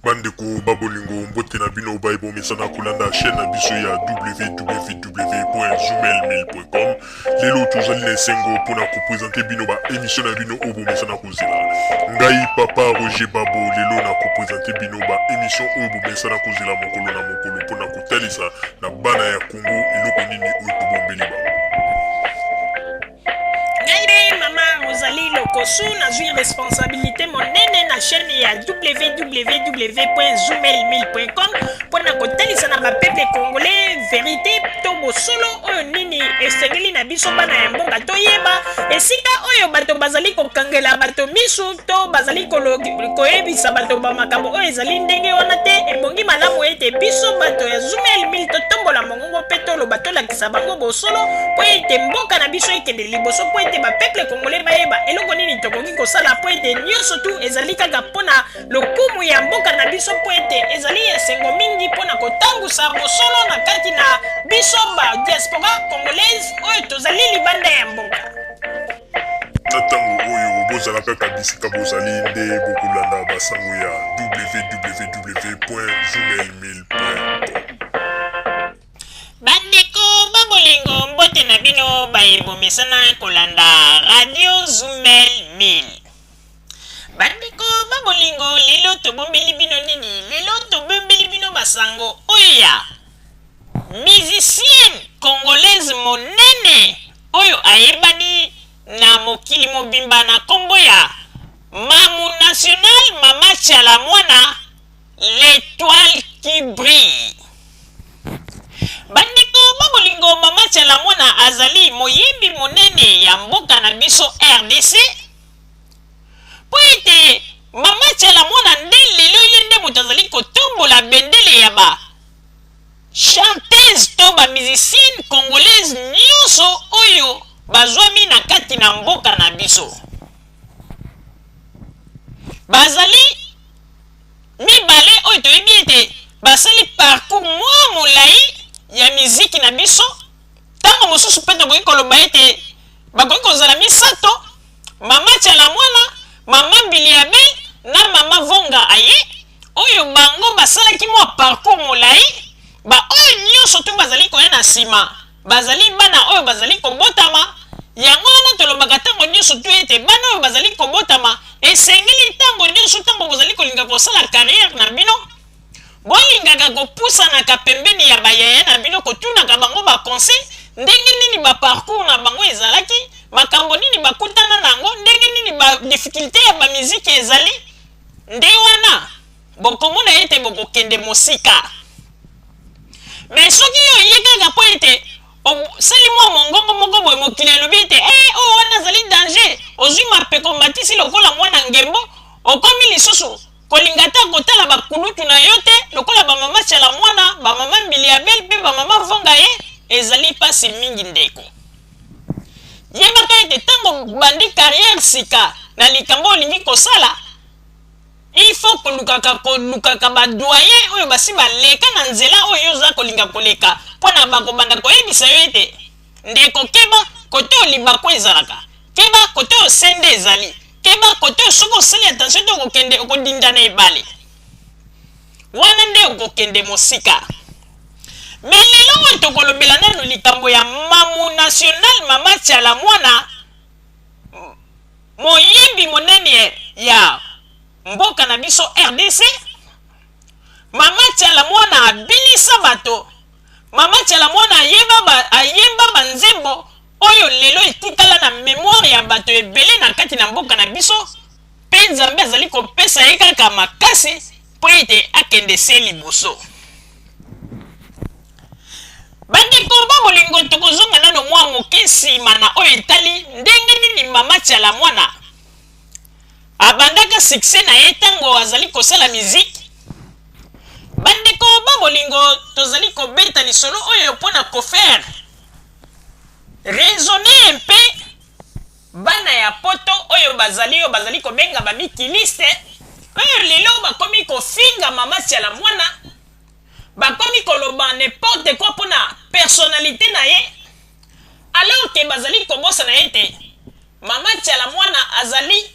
Bandeko babolingo mbote na bino baibo mesana kolanda chaîne na biso ya www.zumel1000.com. Lelo tozali na esengo mpona kopresente bino ba émission na bino oyo bomesana kozela. Ngai papa Roger Babo lelo na kopresente bino ba émission oyo bomesana kozela mokolo na mokolo mpona kotalisa na bana ya Congo eloko nini oyo tobombeli bango. Ozali lokosu nazwi responsabilité monene na chaîne ya www.zumel1000.com mpona kotalisa na bapeple congolais vérité to bosolo oyo nini esengeli na biso bana ya mboka toyeba esika oyo bato bazali kokangela bato misu to bazali koyebisa bato bamakambo oyo ezali ndenge wana te ebongi malamu ete biso bato ya Zumel 1000 totombola mongongo mpe toloba tolakisa bango bosolo mpo ete mboka na biso ekende liboso mpo ete bapeple congolais bayeba eloko nini tokoki kosala mpo ete nyonso tu ezali kaka mpona lokumu ya mboka na biso mpo ete ezali esengo mingi mpona kotambusa bosolo na kati na biso ba diaspora congolaise oyo tozali libanda ya mboka. Na ntango oyo bozala kaka bisika bozali nde bokolanda basango ya www.zumel1000.com. Bandeko babolingo mbote na bino bayebomesana kolanda radio Zumel 1000. Bandeko babolingo lelo tobombeli bino nini? Lelo tobombeli bino basango oyo ya musicienne congolaise monene oyo ayebani na mokili mobimba na kombo ya Mamu National Mama Chalamwana, l'étoile qui brille. Bandeko babolingo Mama Chalamwana azali moyembi monene ya mboka na biso RDC. Po ete Mama Chalamwana nde lelo ye nde moto azali kotombola bendele ya ba chanteuse to ba musicienne congolaise nyonso oyo bazwami na kati na mboka na biso. Bazali mibale oyo toyebi ete basali parcours mwa molai ya miziki na biso. Tango mosusu mpe tokoki koloba ete bakoki kozala misato: Mama Chalamwana, Mama Mbiliabe na Mama Vonga Aye, oyo bango basalaki mwa parcours molai. Ba oyo nyonso tu bazali koya na nsima bazali bana oyo bazali kobotama. Yango wana tolobaka ntango nyonso tu ete bana oyo bazali kobotama esengeli ntango nyonso ntango bozali kolinga kosala carrière na bino bolingaka kopusanaka pembeni ya bayaya na bino kotunaka bango baconseil ndenge nini baparcours na bango ezalaki, makambo nini bakutana nango, ndenge nini badifficulté ya bamiziki ezali. Nde wana bokomona ete bokokende mosika. Mais soki yo yekaka po ete sali mwa mongongo moko boye mokili elobi ete oyo wana azali danger, ozwi mapeko matisi lokola mwana ngembo, okomi lisusu kolinga ta kotala bakulutu na yo te lokola bamama Chalamwana, bamama Mbiliabel mpe bamama Vonga Ye, ezali pasi mingi ndeko. Yebaka ete ntango bandi carrière sika na likambo olingi kosala, il faut kolukaka badoyen oyo basi baleka na nzela oyo oza kolinga koleka mpona bakobanda koyebisa yo ete ndeko keba kote olibako ezalaka, keba kote osende ezali, keba kote soki osali attention te okokende okodinda na ebale wana nde okokende mosika. Me lelo oyo tokolobela nano likambo ya Mamu National Mama Chalamwana, moyembi monene ya mboka na biso RDC. Mama Chalamwana abilisa bato. Mama Chalamwana ayemba banzembo oyo lelo etikala na memoire ya bato ebele na kati na mboka na biso. Pe Nzambe azali kopesa ye kaka makasi po ete akende se liboso. Bandeko babolingo tokozonga nano mwa moke nsima na oyo etali ndenge nini Mama Chalamwana abandaka succès na ye ntango azali kosala miziki. Bandeko babolingo tozali kobeta lisolo oyo mpona kofaire raisonner mpe bana ya poto oyo bazali kobenga bamikiliste oyo lelo bakomi kofinga Mama Chalamwana, bakomi koloba n'importe quoi mpona personnalité na ye, alors que bazali kobosa na ye te Mama Chalamwana azali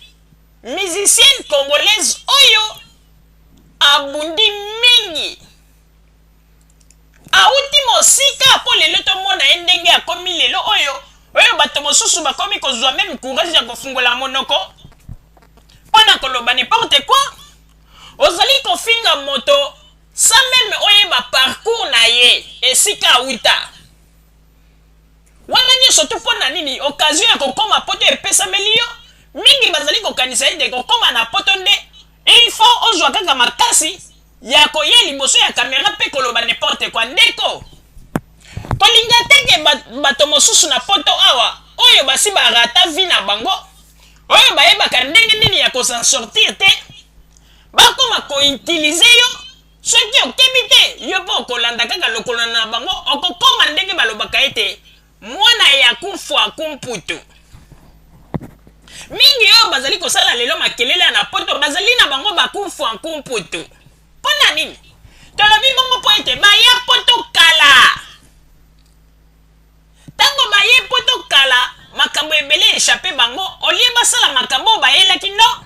musicienne congolaise oyo abundi mingi auti mosika po lelo tomona ye ndenge akomi lelo oyo bato mosusu bakomi kozwa meme courage ya kofungola monoko mpona koloba n'importe quoi ozali kofinga moto sa meme oyeba parcours na ye esika auta wana nyonso tu mpona nini occasion ya kokoma poto epesameli yo mingi bazali kokanisa ete kokoma na poto nde il faut ozwa kaka makasi ya koye liboso ya kamera mpe koloba n'importe quoi ndeko kolinga teke bato mosusu na poto awa oyo basi barata vi na bango oyo bayebaka ndenge nini ya kosan sortir te bakoma koutilize yo soki okebi te yo mpo okolanda kaka lokolo na bango okokoma ndenge balobaka ete mwana ya kufu akumputu mingi oyo bazali kosala lelo makelele na poto bazali na bango bakufu akumputu mpona nini tolobi bongo mpo ete baya poto kala ntango baye poto kala makambo ebele échappe bango olie basala makambo oyo bayelaki no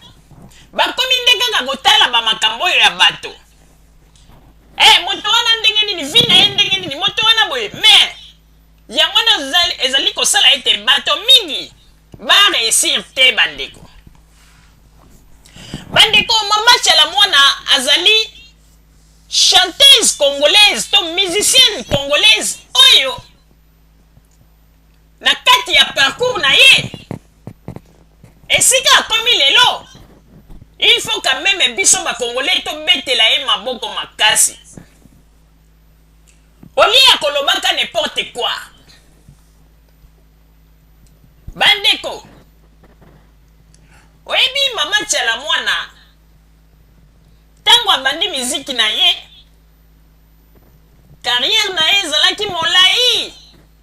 bakomi nde kaka kotala bamakambo oyo ya bato moto wana ndenge nini vi na ye ndenge nini moto wana boye mais yango wana ezali kosala ete bato mingi bareusir te bandeko mama Tchala mwana azali chanteuse congolaise to musicienne congolaise oyo na kati ya parcours na ye esika akomi lelo il faut quand même biso bakongolais tobetela ye maboko makasi olia kolobaka n'importe quoi bandeko oyebi mama Tchala mwana ntango abandi miziki na ye carrière